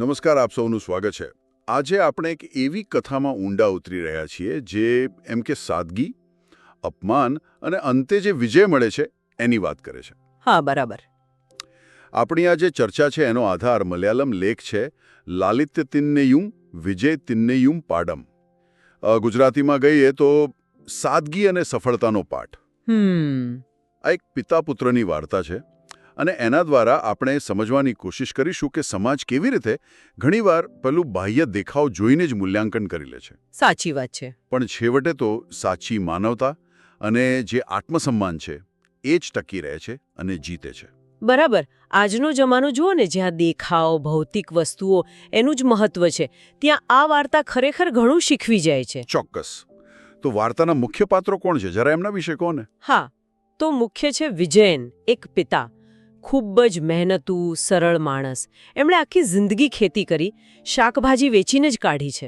નમસ્કાર, આપ સૌનું સ્વાગત છે. આજે આપણે એક એવી કથામાં ઊંડા ઉતરી રહ્યા છીએ જે એમ કે સાદગી, અપમાન અને અંતે જે વિજય મળે છે એની વાત કરે છે. હા, બરાબર. આપણી આ જે ચર્ચા છે એનો આધાર મલયાલમ લેખ છે લાલિત્ય તિન્નેયુમ વિજય તિન્નેયુમ પાડમ. ગુજરાતીમાં કહીએ તો સાદગી અને સફળતાનો પાઠ. આ એક પિતા પુત્રની વાર્તા છે અને એના દ્વારા આપણે સમજવાની કોશિશ કરીશું કે સમાજ કેવી રીતે ઘણીવાર પેલું બાહ્ય દેખાવ જોઈને જ મૂલ્યાંકન કરી લે છે. સાચી વાત છે. પણ છેવટે તો સાચી માનવતા અને જે આત્મસન્માન છે એ જ ટકી રહે છે અને જીતે છે. બરાબર. આજનો જમાનો જુઓ ને, જ્યાં દેખાવ, ભૌતિક વસ્તુઓ એનું જ મહત્વ છે, ત્યાં આ વાર્તા ખરેખર ઘણું શીખવી જાય છે. ચોક્કસ. તો વાર્તાના મુખ્ય પાત્રો કોણ છે, જરા એમના વિશે કહો ને. હા, તો મુખ્ય છે વિજયન, એક પિતા. ખૂબ જ મહેનતુ, સરળ માણસ. એમણે આખી જિંદગી ખેતી કરી, શાકભાજી વેચીને જ કાઢી છે.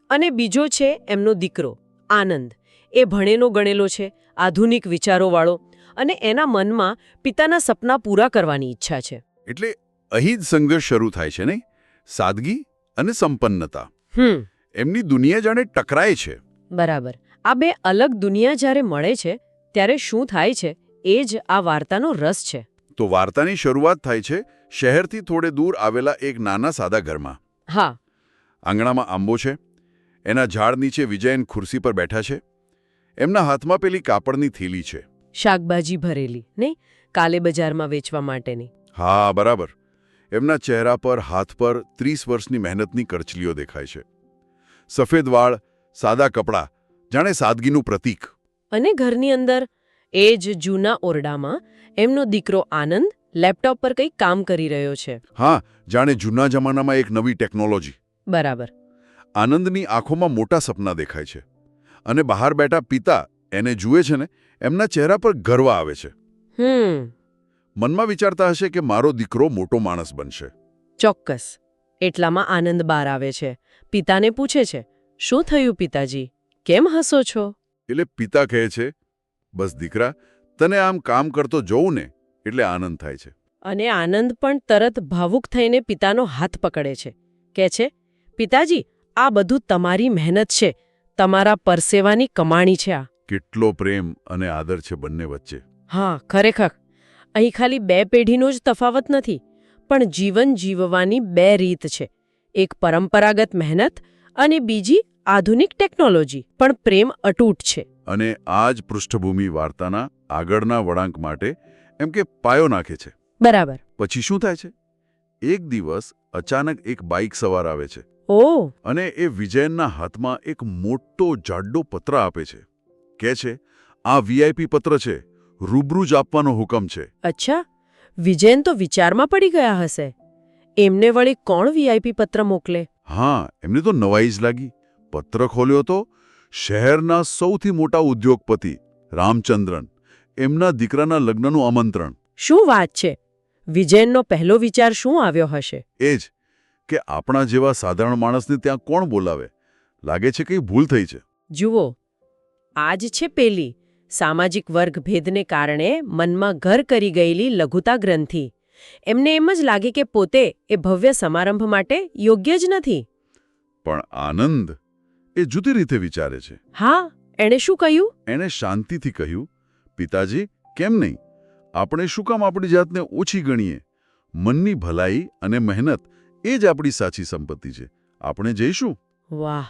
અને બીજો છે એમનો દીકરો આનંદ. એ ભણેલો ગણેલો છે, આધુનિક વિચારોવાળો, અને એના મનમાં પિતાના સપના પૂરા કરવાની ઈચ્છા છે. એટલે અહીં જ સંઘર્ષ શરૂ થાય છે નહીં? સાદગી અને સંપન્નતા, એમની દુનિયા જાણે ટકરાય છે. બરાબર. આ બે અલગ દુનિયા જ્યારે મળે છે ત્યારે શું થાય છે એ જ આ વાર્તાનો રસ છે. તો વાર્તાની શરૂઆત થાય છે શહેરથી થોડે દૂર આવેલા એક નાના સાદા ઘરમાં. હા. આંગણામાં આંબો છે, એના ઝાડ નીચે વિજયન ખુરશી પર બેઠા છે. એમના હાથમાં પેલી કાપડની થેલી છે. શાકભાજી ભરેલી, નહીં? કાલે બજારમાં વેચવા માટેની. હા, બરાબર. એમના ચહેરા પર, હાથ પર 30 વર્ષની મહેનતની કરચલીઓ દેખાય છે. સફેદ વાળ, સાદા કપડાં, જાણે સાદગીનું પ્રતીક. અને ઘરની અંદર એ જ જૂના ઓરડામાં એમનો દીકરો આનંદ લેપટોપ પર કંઈક કામ કરી રહ્યો છે. હા, જાણે જૂના જમાનામાં એક નવી ટેકનોલોજી. બરાબર. આનંદની આંખોમાં મોટા સપના દેખાય છે અને બહાર બેઠા પિતા એને જુએ છે ને, એમના ચહેરા પર ગર્વ આવે છે. મનમાં વિચારતા હશે કે મારો દીકરો મોટો માણસ બનશે. ચોક્કસ. એટલામાં આનંદ બહાર આવે છે. પિતાને પૂછે છે, શું થયું પિતાજી, કેમ હસો છો? એટલે પિતા કહે છે, બસ દીકરા, તને આમ કામ કરતો જોઉં ને એટલે આનંદ થાય છે. અને આનંદ પણ તરત ભાવુક થઈને પિતાનો હાથ પકડે છે. કહે છે, પિતાજી, આ બધું તમારી મહેનત છે, તમારા પરસેવાની કમાણી છે. આ કેટલો પ્રેમ અને આદર છે બંને વચ્ચે. હા, ખરેખર. અહીં ખાલી બે પેઢીનો જ તફાવત નથી, પણ જીવન જીવવાની બે રીત છે. એક પરંપરાગત મહેનત અને બીજી આધુનિક ટેકનોલોજી. પણ પ્રેમ અતૂટ છે. અને આ જ પૃષ્ઠભૂમિ વાર્તાના આગળના વળાંક માટે એમ કે પાયો નાખે છે. બરાબર. પછી શું થાય છે? એક દિવસ અચાનક એક બાઇક સવાર આવે છે. ઓહ! અને એ વિજયનના હાથમાં એક મોટો જાડો પત્ર આપે છે. કહે છે, આ વીઆઈપી પત્ર છે, રૂબરૂ જ આપવાનો હુકમ છે. અચ્છા. વિજયન તો વિચારમાં પડી ગયા હશે. એમને વળી કોણ વીઆઈપી પત્ર મોકલે? હા, એમને તો નવાઈ જ લાગી. પત્ર ખોલ્યો તો શહેરના સૌથી મોટા ઉદ્યોગપતિ રામચંદ્રન, એમના દીકરાના લગ્નનું આમંત્રણ. શું વાત છે! વિજયનનો પહેલો વિચાર શું આવ્યો હશે? એ જ કે આપણા જેવા સાધારણ માણસને ત્યાં કોણ બોલાવે? લાગે છે કંઈ ભૂલ થઈ છે. જુઓ, આ જ છે પેલી સામાજિક વર્ગભેદને કારણે મનમાં ઘર કરી ગયેલી લઘુતા ગ્રંથિ. એમને એમ જ લાગે કે પોતે એ ભવ્ય સમારંભ માટે યોગ્ય જ નથી. પણ આનંદ એ જુદી રીતે વિચારે છે. હા, એણે શું કહ્યું? એણે શાંતિથી કહ્યું, પિતાજી, કેમ નહીં? આપણે શું કામ આપણી જાતને ઓછી ગણીએ? મનની ભલાઈ અને મહેનત એ જ આપણી સાચી સંપત્તિ છે. આપણે જઈશું. વાહ!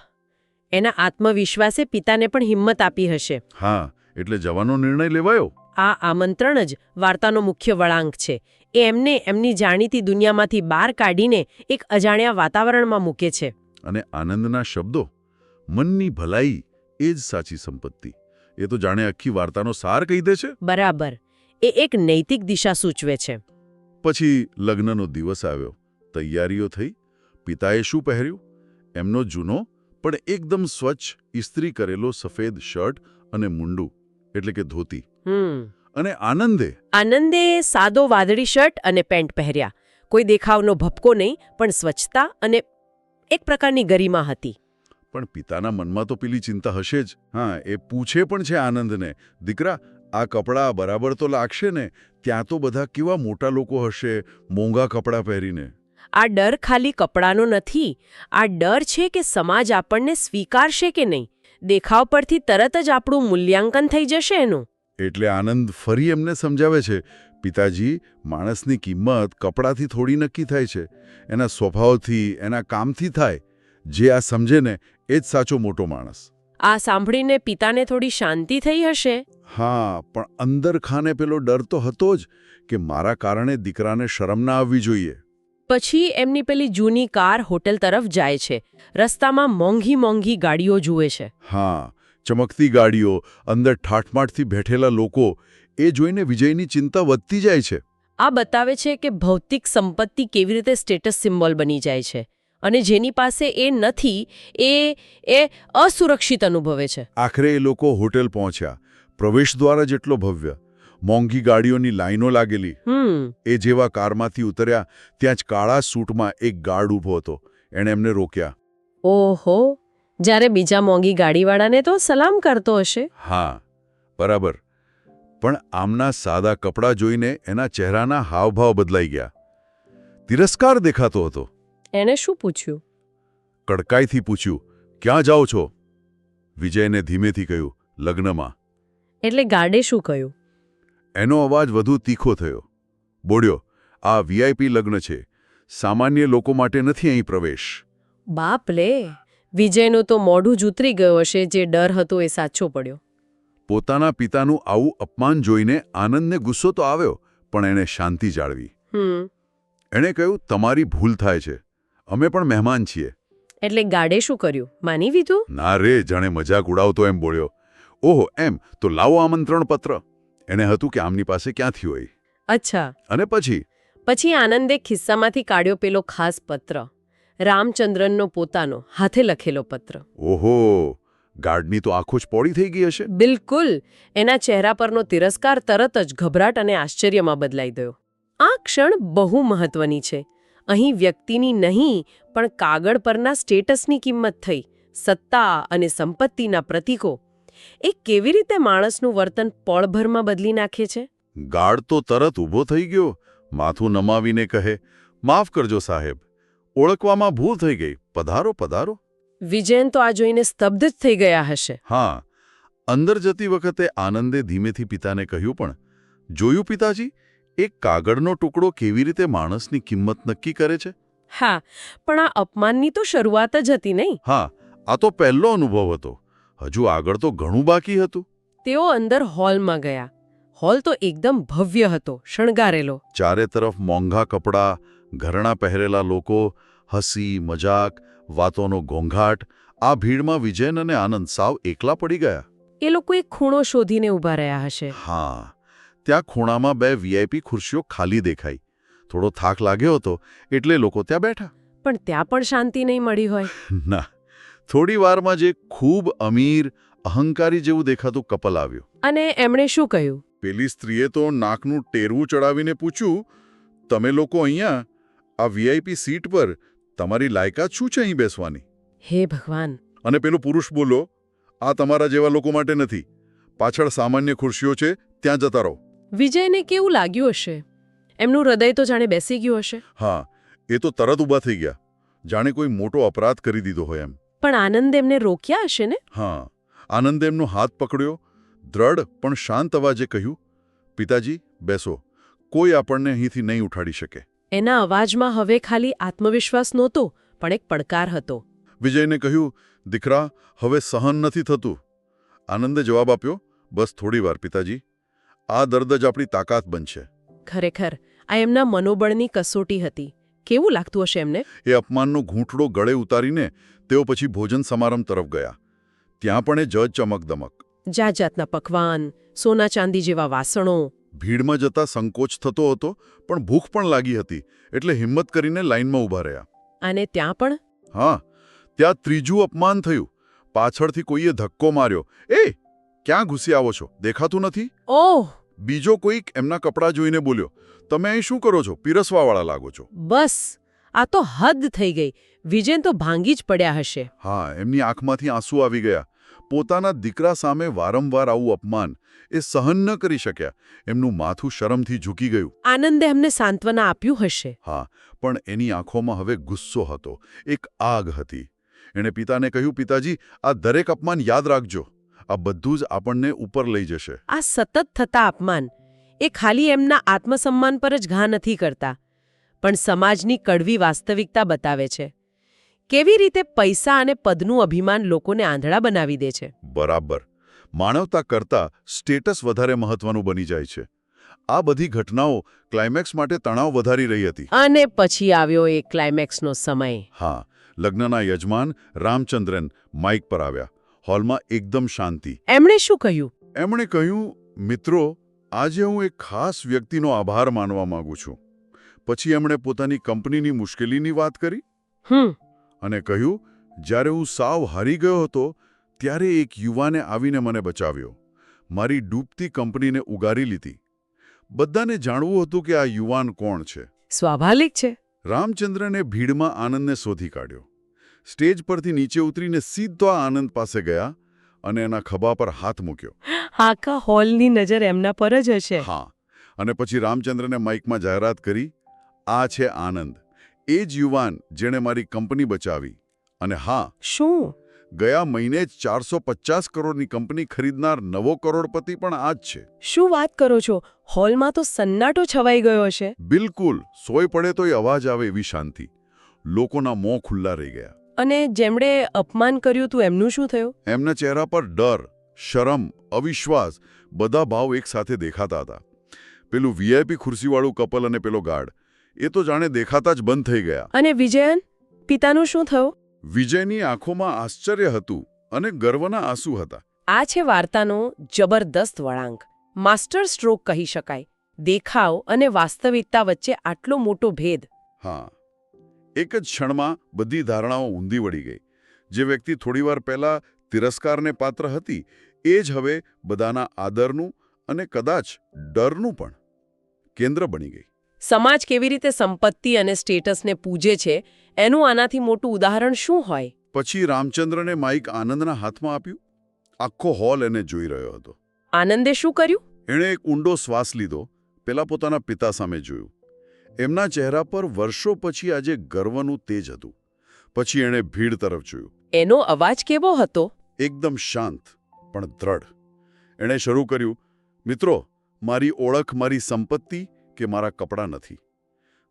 એના આત્મવિશ્વાસે પિતાને પણ હિંમત આપી હશે. હા, એટલે જવાનો નિર્ણય લેવાયો. આ આમંત્રણ જ વાર્તાનો મુખ્ય વળાંક છે. એ એમને એમની જાણીતી દુનિયામાંથી બહાર કાઢીને એક અજાણ્યા વાતાવરણમાં મૂકે છે. અને આનંદના શબ્દો, મનની ભલાઈ એ જ સાચી સંપત્તિ, એ તો જાણે આખી વાર્તાનો સાર કહી દે છે. બરાબર. એ એક નૈતિક દિશા સૂચવે છે. પછી લગ્નનો દિવસ આવ્યો. તૈયારીઓ થઈ. પિતાએ શું પહેર્યું? એમનો જૂનો પણ એકદમ સ્વચ્છ ઇસ્ત્રી કરેલો સફેદ શર્ટ અને મુંડું, એટલે કે ધોતી. અને આનંદે સાદો વાદળી શર્ટ અને પેન્ટ પહેર્યા. કોઈ દેખાવનો ભપકો નહીં, પણ સ્વચ્છતા અને એક પ્રકારની ગરિમા હતી. પણ પિતાના મનમાં તો પેલી ચિંતા હશે જ. હા, એ પૂછે પણ છે આનંદને, દીકરા, આ કપડાં બરાબર તો લાગશે ને? ત્યાં તો બધા કેવા મોટા લોકો હશે, મોંઘા કપડાં પહેરીને. આ ડર ખાલી કપડાનો નથી. આ ડર છે કે સમાજ આપણને સ્વીકારશે કે નહીં. દેખાવ પરથી તરત જ આપણું મૂલ્યાંકન થઈ જશે એનું. એટલે આનંદ ફરી એમને સમજાવે છે, પિતાજી, માણસની કિંમત કપડાથી થોડી નક્કી થાય છે, એના સ્વભાવથી, એના કામથી થાય. જે આ સમજે ને એ જ સાચો મોટો માણસ. આ સાંભળીને પિતાને થોડી શાંતિ થઈ હશે. હા, પણ અંદર ખાને પેલો ડર તો હતો જ કે મારા કારણે દીકરાને શરમ ના આવવી જોઈએ. પછી એમની પેલી જૂની કાર હોટેલ તરફ જાય છે. રસ્તામાં મોંઘી મોંઘી ગાડીઓ જુએ છે. હા, ચમકતી ગાડીઓ, અંદર ઠાઠમાઠથી બેઠેલા લોકો, એ જોઈને વિજયની ચિંતા વધતી જાય છે. આ બતાવે છે કે ભૌતિક સંપત્તિ કેવી રીતે સ્ટેટસ સિમ્બોલ બની જાય છે અને જેની પાસે એ નથી એ અસુરક્ષિત અનુભવે છે. આખરે એ લોકો હોટેલ પહોંચ્યા. પ્રવેશદ્વાર જેટલો ભવ્ય, મોંઘી ગાડીઓની લાઈનો લાગેલી. એ જેવા કારમાંથી ઉતર્યા ત્યાં જ કાળા સૂટમાં એક ગાર્ડ ઊભો હતો. એણે એમને રોક્યા. ઓહો, જ્યારે બીજા મોંઘી ગાડીવાળાને તો સલામ કરતો હશે. હા, બરાબર. પણ આમના સાદા કપડાં જોઈને એના ચહેરાના હાવભાવ બદલાઈ ગયા. તિરસ્કાર દેખાતો હતો. એણે શું પૂછ્યું? કડકાઈથી પૂછ્યું, ક્યાં જાઓ છો? વિજયને ધીમેથી કહ્યું, લગ્નમાં. એટલે ગાર્ડે શું કહ્યું? એનો અવાજ વધુ તીખો થયો. બોલ્યો, આ વીઆઈપી લગ્ન છે. સામાન્ય લોકો માટે નથી અહીં પ્રવેશ. બાપ લે! વિજયનું તો મોઢું જ ઉતરી ગયો હશે. જે ડર હતો એ સાચો પડ્યો. પોતાના પિતાનું આવું અપમાન જોઈને આનંદને ગુસ્સો તો આવ્યો, પણ એણે શાંતિ જાળવી. એણે કહ્યું, તમારી ભૂલ થાય છે. અમે પણ મહેમાન છીએ. એટલે ગાર્ડે શું કર્યું? માની લીધું? ના રે, જાણે મજાક ઉડાવતો એમ બોલ્યો. ઓહો, એમ તો લાવો આમંત્રણ પત્ર. એને હતું કે આમની પાસે ક્યાંથી હોય. અચ્છા. અને પછી આનંદે ખિસ્સામાંથી કાઢ્યો પેલો ખાસ પત્ર. રામચંદ્રનનો પોતાનો હાથે લખેલો પત્ર. ઓહો, ગાર્ડની તો આંખો જ પોળી થઈ ગઈ હશે. બિલકુલ. એના ચહેરા પરનો તિરસ્કાર તરત જ ગભરાટ અને આશ્ચર્યમાં બદલાઈ ગયો. આ ક્ષણ બહુ મહત્વની છે. અહીં વ્યક્તિની નહીં પણ કાગળ પરના સ્ટેટસની કિંમત થઈ. સત્તા અને સંપત્તિના પ્રતીકો. એ કેવી રીતે માણસનું વર્તન પળભરમાં બદલી નાખે છે? ગાર્ડ તો તરત ઊભો થઈ ગયો. માથું નમાવીને કહે, માફ કરજો સાહેબ, ઓળખવામાં ભૂલ થઈ ગઈ. પધારો પધારો. વિજયન તો આ જોઈને સ્તબ્ધ જ થઈ ગયા હશે. હા, અંદર જતી વખતે આનંદે ધીમેથી પિતાને કહ્યું, પણ જોયું પિતાજી, એક કાગળનો ટુકડો કેવી રીતે માણસની કિંમત નક્કી કરે છે? હા, પણ આ અપમાનની તો શરૂઆત જ હતી નહીં? હા, આ તો પહેલો અનુભવ હતો. હજુ આગળ તો ઘણું બાકી હતું. તેઓ અંદર હોલમાં ગયા. હોલ તો એકદમ ભવ્ય હતો, શણગારેલો. ચારે તરફ મોંઘા કપડાં, ઘરેણાં પહેરેલા લોકો, હસી મજાક, વાતોનો ઘોંઘાટ. આ ભીડમાં વિજયન અને આનંદ સાવ એકલા પડી ગયા. એ લોકો એક ખૂણો શોધીને ઊભા રહ્યા હશે. હા, ત્યાં ખૂણામાં બે વીઆઈપી ખુરશીઓ ખાલી દેખાઈ. થોડો થાક લાગ્યો હતો એટલે લોકો ત્યાં બેઠા. પણ ત્યાં પણ શાંતિ નહીં મળી હોય. ના, થોડી વારમાં જે ખૂબ અમીર, અહંકારી જેવું દેખાતું કપલ આવ્યું. અને એમણે શું કહ્યું? પેલી સ્ત્રીએ તો નાકનું ટેરવું ચડાવીને પૂછ્યું, તમે લોકો અહીંયા આ વીઆઈપી સીટ પર તમારી લાયકાત શું છે અહીં બેસવાની? હે ભગવાન! અને પેલો પુરુષ બોલો, આ તમારા જેવા લોકો માટે નથી. પાછળ સામાન્ય ખુરશીઓ છે, ત્યાં જતા રહો. વિજયને કેવું લાગ્યું હશે? એમનું હૃદય તો જાણે બેસી ગયું હશે. હા, એ તો તરત ઊભા થઈ ગયા, જાણે કોઈ મોટો અપરાધ કરી દીધો હોય એમ. પણ આનંદ એમને રોક્યા હશે ને? હા, આનંદે એમનો હાથ પકડ્યો. દ્રઢ પણ શાંત અવાજે કહ્યું, પિતાજી બેસો, કોઈ આપણને અહીંથી નહીં ઉઠાડી શકે. એના અવાજમાં હવે ખાલી આત્મવિશ્વાસ નહોતો, પણ એક પડકાર હતો. વિજયને કહ્યું, દીકરા, હવે સહન નથી થતું. આનંદે જવાબ આપ્યો, બસ થોડી વાર પિતાજી, આ દર્દ જ આપણી તાકાત બનશે. ખરેખર આ એમના મનોબળની કસોટી હતી. કેવું લાગતું હશે એમને? એ અપમાનનો ઘૂંટડો ગળે ઉતારીને તેઓ પછી ભોજન સમારંભ તરફ ગયા. ત્યાં પણ એ જજ ચમકદમક. જાત જાતના પકવાન, સોના ચાંદી જેવા વાસણો. ભીડમાં જતા સંકોચ થતો હતો, પણ ભૂખ પણ લાગી હતી, એટલે હિંમત કરીને લાઇનમાં ઊભા રહ્યા. અને ત્યાં પણ? હા, ત્યાં ત્રીજું અપમાન થયું. પાછળથી કોઈએ ધક્કો માર્યો. એ ક્યાં ઘૂસી આવો છો, દેખાતું નથી? ઓહ! બીજો કોઈક એમના કપડાં જોઈને બોલ્યો, તમે અહીં શું કરો છો, પીરસવાવાળા લાગો છો. બસ, આ તો હદ થઈ ગઈ. વિજયન તો ભાંગી જ પડ્યા હશે. હા, એમની આંખમાંથી આંસુ આવી ગયા. પોતાના દીકરા સામે વારંવાર આવું અપમાન એ સહન ન કરી શક્યા. એમનું માથું શરમથી ઝૂકી ગયું. આનંદે એમને સાંત્વના આપ્યું હશે. હા, પણ એની આંખોમાં હવે ગુસ્સો હતો, એક આગ હતી. એણે પિતાને કહ્યું, પિતાજી, આ દરેક અપમાન યાદ રાખજો. આ બધું જ આપણને ઉપર લઈ જશે. આ સતત થતા અપમાન એ ખાલી એમના આત્મસન્માન પર જ ઘા નથી કરતા, પણ સમાજની કડવી વાસ્તવિકતા બતાવે છે. કેવી રીતે પૈસા અને પદનું અભિમાન લોકોને આંધળા બનાવી દે છે. બરાબર. માનવતા કરતાં સ્ટેટસ વધારે મહત્વનું બની જાય છે. આ બધી ઘટનાઓ ક્લાઇમેક્સ માટે તણાવ વધારી રહી હતી. અને પછી આવ્યો એ ક્લાઇમેક્સનો સમય. હા, લગ્નના યજમાન રામચંદ્રન માઇક પર આવ્યા. હોલમાં એકદમ શાંતિ. એમણે શું કહ્યું? એમણે કહ્યું, મિત્રો, આજે હું એક ખાસ વ્યક્તિનો આભાર માનવા માંગુ છું. પછી એમણે પોતાની કંપનીની મુશ્કેલીની વાત કરી અને કહ્યું, જ્યારે હું સાવ હારી ગયો હતો ત્યારે એક યુવાને આવીને મને બચાવ્યો. મારી ડૂબતી કંપનીને ઉગારી લીધી. બધાને જાણવું હતું કે આ યુવાન કોણ છે. સ્વાભાવિક છે. રામચંદ્રને ભીડમાં આનંદને શોધી કાઢ્યો. સ્ટેજ પરથી નીચે ઉતરીને સીધો આનંદ પાસે ગયા અને એના ખભા પર હાથ મૂક્યો. આખા હોલની નજર એમના પર જ હશે. હા, અને પછી રામચંદ્રને માઇકમાં જાહેરાત કરી, આ છે આનંદ, એ જ યુવાન જેણે મારી કંપની બચાવી. અને હા, શું? ગયા મહિને જ 450 કરોડની કંપની ખરીદનાર નવો કરોડપતિ પણ આ જ છે. શું વાત કરો છો? હોલમાં તો સન્નાટો છવાઈ ગયો હશે. બિલકુલ. સોય પડે તોય અવાજ આવે એવી શાંતિ. લોકોના મોં ખુલ્લા રહી ગયા. અને જેમણે અપમાન કર્યું હતું એમનું શું થયું? એમના ચહેરા પર ડર, શરમ, અવિશ્વાસ બધા ભાવ એકસાથે દેખાતા હતા. પેલું વીઆઈપી ખુરશીવાળું કપલ અને પેલો ગાર્ડ, એ તો જાણે દેખાતા જ બંધ થઈ ગયા. અને વિજયન પિતાનું શું થયું? વિજયની આંખોમાં આશ્ચર્ય હતું અને ગર્વના આંસુ હતા. આ છે વાર્તાનો જબરદસ્ત વળાંક. માસ્ટર સ્ટ્રોક કહી શકાય. દેખાવ અને વાસ્તવિકતા વચ્ચે આટલો મોટો ભેદ. હા, એક જ ક્ષણમાં બધી ધારણાઓ ઊંધી વળી ગઈ. જે વ્યક્તિ થોડીવાર પહેલા તિરસ્કારને પાત્ર હતી, એ જ હવે બધાના આદરનું અને કદાચ ડરનું પણ કેન્દ્ર બની ગઈ. સમાજ કેવી રીતે સંપત્તિ અને સ્ટેટસને પૂજે છે એનું આનાથી મોટું ઉદાહરણ શું હોય? પછી રામચંદ્રને માઇક આનંદના હાથમાં આપ્યું. આખો હોલ એને જોઈ રહ્યો હતો. આનંદે શું કર્યું? એણે એક ઊંડો શ્વાસ લીધો. પેલા પોતાના પિતા સામે જોયું. એમના ચહેરા પર વર્ષો પછી આજે ગર્વનું તેજ હતું. પછી એણે ભીડ તરફ જોયું. એનો અવાજ કેવો હતો? એકદમ શાંત પણ દ્રઢ. એણે શરૂ કર્યું, મિત્રો, મારી ઓળખ મારી સંપત્તિ કે મારા કપડાં નથી.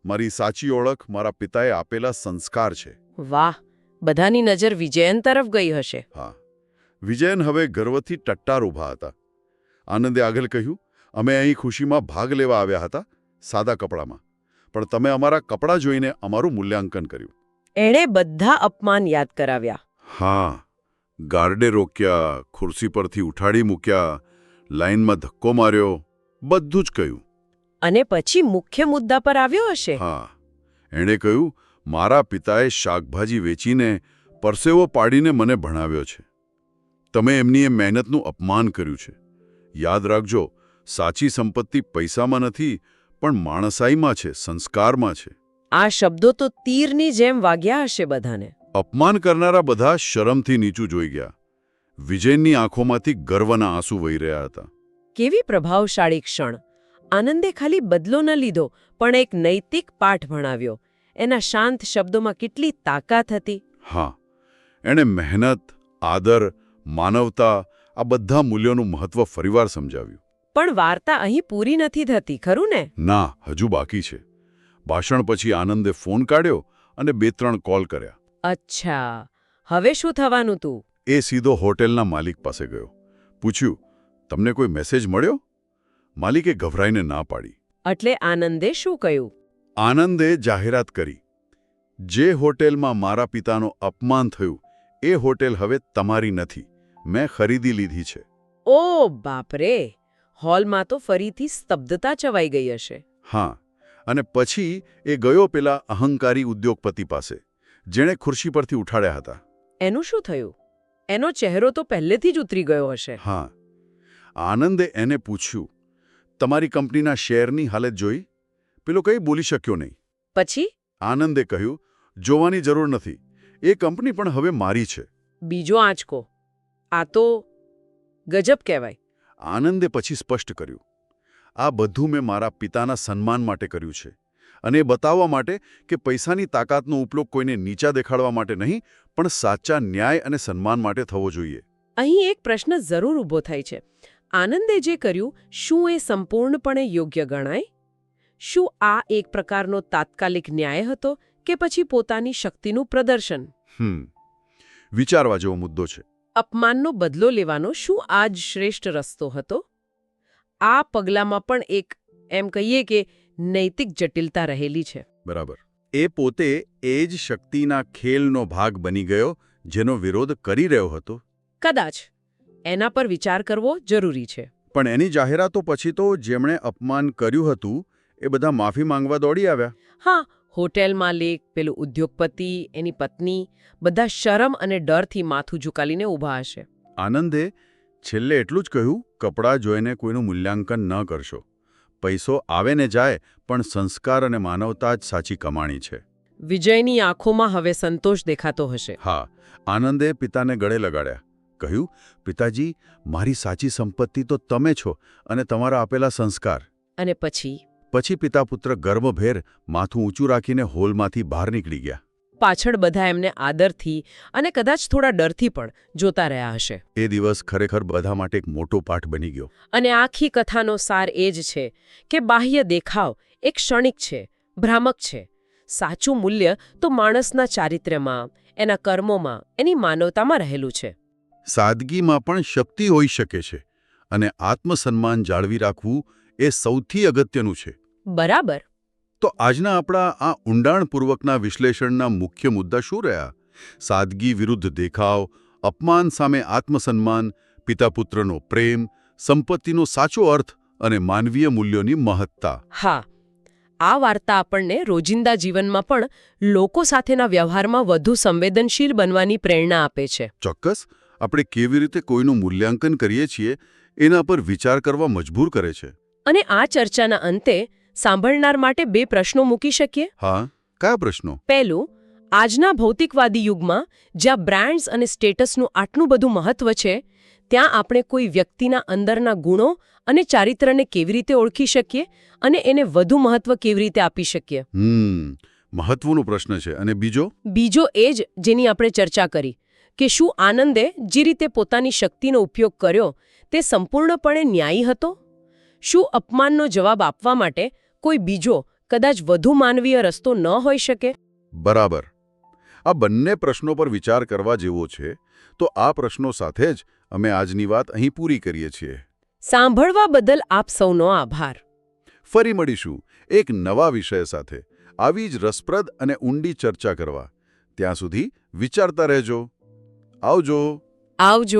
મારી સાચી ઓળખ મારા પિતાએ આપેલા સંસ્કાર છે. વાહ! બધાની નજર વિજયન તરફ ગઈ હશે. હા, વિજયન હવે ગર્વથી ટટ્ટાર ઊભા હતા. આનંદે આગળ કહ્યું, અમે અહીં ખુશીમાં ભાગ લેવા આવ્યા હતા, સાદા કપડામાં. પણ તમે અમારા કપડાં જોઈને અમારું મૂલ્યાંકન કર્યું. એણે બધા અપમાન યાદ કરાવ્યા. હા, ગાર્ડે રોક્યા, ખુરશી પરથી ઉઠાડી મૂક્યા, લાઇનમાં ધક્કો માર્યો, બધું જ કહ્યું. અને પછી મુખ્ય મુદ્દા પર આવ્યો હશે. હા, એણે કહ્યું, મારા પિતાએ શાકભાજી વેચીને પરસેવો પાડીને મને ભણાવ્યો છે. તમે એમની એ મહેનતનું અપમાન કર્યું છે. યાદ રાખજો, સાચી સંપત્તિ પૈસામાં નથી, પણ માણસાઈમાં છે, સંસ્કારમાં છે. આ શબ્દો તો તીરની જેમ વાગ્યા હશે બધાને. અપમાન કરનારા બધા શરમથી નીચું જોઈ ગયા. વિજયની આંખોમાંથી ગર્વના આંસુ વહી રહ્યા હતા. કેવી પ્રભાવશાળી ક્ષણ! આનંદે ખાલી બદલો ન લીધો, પણ એક નૈતિક પાઠ ભણાવ્યો. એના શાંત શબ્દોમાં કેટલી તાકાત હતી. હા, એણે મહેનત, આદર, માનવતા આ બધા મૂલ્યોનું મહત્વ ફરીવાર સમજાવ્યું. પણ વાર્તા અહીં પૂરી નથી થતી, ખરું ને? ના, હજુ બાકી છે. ભાષણ પછી આનંદે ફોન કાઢ્યો અને 2-3 કોલ કર્યા. અચ્છા, હવે શું થવાનું તું? એ સીધો હોટેલના માલિક પાસે ગયો. પૂછ્યું, તમને કોઈ મેસેજ મળ્યો? માલિકે ગભરાઈને ના પાડી. એટલે આનંદે શું કહ્યું? આનંદે જાહેરાત કરી, જે હોટેલમાં મારા પિતાનું અપમાન થયું, એ હોટેલ હવે તમારી નથી. મેં ખરીદી લીધી છે. ઓ બાપરે! હોલમાં તો ફરીથી સ્તબ્ધતા છવાઈ ગઈ હશે. હા, અને પછી એ ગયો પેલા અહંકારી ઉદ્યોગપતિ પાસે, જેણે ખુરશી પરથી ઉઠાડ્યા હતા. એનું શું થયું? એનો ચહેરો તો પહેલેથી જ ઉતરી ગયો હશે. હા, આનંદે એને પૂછ્યું, તમારી કંપનીના શેરની હાલત જોઈ? પેલો કંઈ બોલી શક્યો નહીં. પછી? આનંદે કહ્યું, જોવાની જરૂર નથી. એ કંપની પણ હવે મારી છે. બીજો આંચકો. આ તો ગજબ કહેવાય. આનંદે પછી સ્પષ્ટ કર્યું, આ બધું મેં મારા પિતાના સન્માન માટે કર્યું છે અને એ બતાવવા માટે કે પૈસાની તાકાતનો ઉપયોગ કોઈને નીચા દેખાડવા માટે નહીં, પણ સાચા ન્યાય અને સન્માન માટે થવો જોઈએ. અહીં એક પ્રશ્ન જરૂર ઊભો થાય છે. આનંદે જે કર્યું, શું એ સંપૂર્ણપણે યોગ્ય ગણાય? શું આ એક પ્રકારનો તાત્કાલિક ન્યાય હતો કે પછી પોતાની શક્તિનું પ્રદર્શન? વિચારવા જેવો મુદ્દો છે. અપમાનનો બદલો લેવાનો શું આ જ શ્રેષ્ઠ રસ્તો હતો? આ પગલામાં પણ એક એમ કહીએ કે નૈતિક જટિલતા રહેલી છે. બરાબર. એ પોતે એ જ શક્તિના ખેલનો ભાગ બની ગયો જેનો વિરોધ કરી રહ્યો હતો. કદાચ એના પર વિચાર કરવો જરૂરી છે. પણ એની જાહેરાતો પછી તો જેમણે અપમાન કર્યું હતું એ બધા માફી માંગવા દોડી આવ્યા. હા, હોટેલ માલિક, પેલું ઉદ્યોગપતિ, એની પત્ની, બધા શરમ અને ડરથી માથું ઝુકાવીને ઊભા હશે. આનંદે છેલ્લે એટલું જ કહ્યું, કપડાં જોઈને કોઈનું મૂલ્યાંકન ન કરશો. પૈસો આવે ને જાય, પણ સંસ્કાર અને માનવતા જ સાચી કમાણી છે. વિજયની આંખોમાં હવે સંતોષ દેખાતો હશે. હા, આનંદે પિતાને ગળે લગાડ્યા. કહ્યું, પિતાજી, મારી સાચી સંપત્તિ તો તમે છો અને તમારા આપેલા સંસ્કાર. અને પછી પિતા પુત્ર ગર્વભેર માથું ઊંચું રાખીને હોલમાંથી બહાર નીકળી ગયા. પાછળ બધા એમને આદરથી અને કદાચ થોડા ડરથી પણ જોતા રહ્યા હશે. એ દિવસ ખરેખર બધા માટે એક મોટો પાઠ બની ગયો. અને આખી કથાનો સાર એ જ છે કે બાહ્ય દેખાવ એક ક્ષણિક છે, ભ્રામક છે. સાચું મૂલ્ય તો માણસના ચારિત્ર્યમાં, એના કર્મોમાં, એની માનવતામાં રહેલું છે. સાદગીમાં પણ શક્તિ હોઈ શકે છે અને આત્મસન્માન જાળવી રાખવું એ સૌથી અગત્યનું છે. બરાબર. તો આજના આપણા આ ઊંડાણપૂર્વકના વિશ્લેષણના મુખ્ય મુદ્દા શું રહ્યા? સાદગી વિરુદ્ધ દેખાવ, અપમાન સામે આત્મસન્માન, પિતા-પુત્રનો પ્રેમ, સંપત્તિનો સાચો અર્થ અને માનવીય મૂલ્યોની મહત્તા. હા, આ વાર્તા આપણને રોજિંદા જીવનમાં પણ લોકો સાથેના વ્યવહારમાં વધુ સંવેદનશીલ બનવાની પ્રેરણા આપે છે. ચોક્કસ. આપણે કેવી રીતે કોઈનું મૂલ્યાંકન કરીએ છીએ એના પર વિચાર કરવા મજબૂર કરે છે. અને આ ચર્ચાના અંતે સાંભળનાર માટે 2 પ્રશ્નો મૂકી શકીએ. હા, કયા પ્રશ્નો? પહેલું, આજના ભૌતિકવાદી યુગમાં જ્યાં બ્રાન્ડ્સ અને સ્ટેટસનું આટલું બધું મહત્વ છે, ત્યાં આપણે કોઈ વ્યક્તિના અંદરના ગુણો અને ચારિત્રને કેવી રીતે ઓળખી શકીએ અને એને વધુ મહત્વ કેવી રીતે આપી શકીએ? મહત્વનો પ્રશ્ન છે. અને બીજો એ જ જેની આપણે ચર્ચા કરી કે શું આનંદે જે રીતે પોતાની શક્તિનો ઉપયોગ કર્યો તે સંપૂર્ણપણે ન્યાયી હતો? શું અપમાનનો જવાબ આપવા માટે કોઈ બીજો, કદાચ વધુ માનવીય રસ્તો ન હોઈ શકે? બરાબર. આ બંને પ્રશ્નો પર વિચાર કરવા જેવો છે. તો આ પ્રશ્નો સાથે જ અમે આજની વાત અહીં પૂરી કરીએ છીએ. સાંભળવા બદલ આપ સૌનો આભાર. ફરી મળીશું એક નવા વિષય સાથે, આવી જ રસપ્રદ અને ઊંડી ચર્ચા કરવા. ત્યાં સુધી વિચારતા રહેજો. આવજો.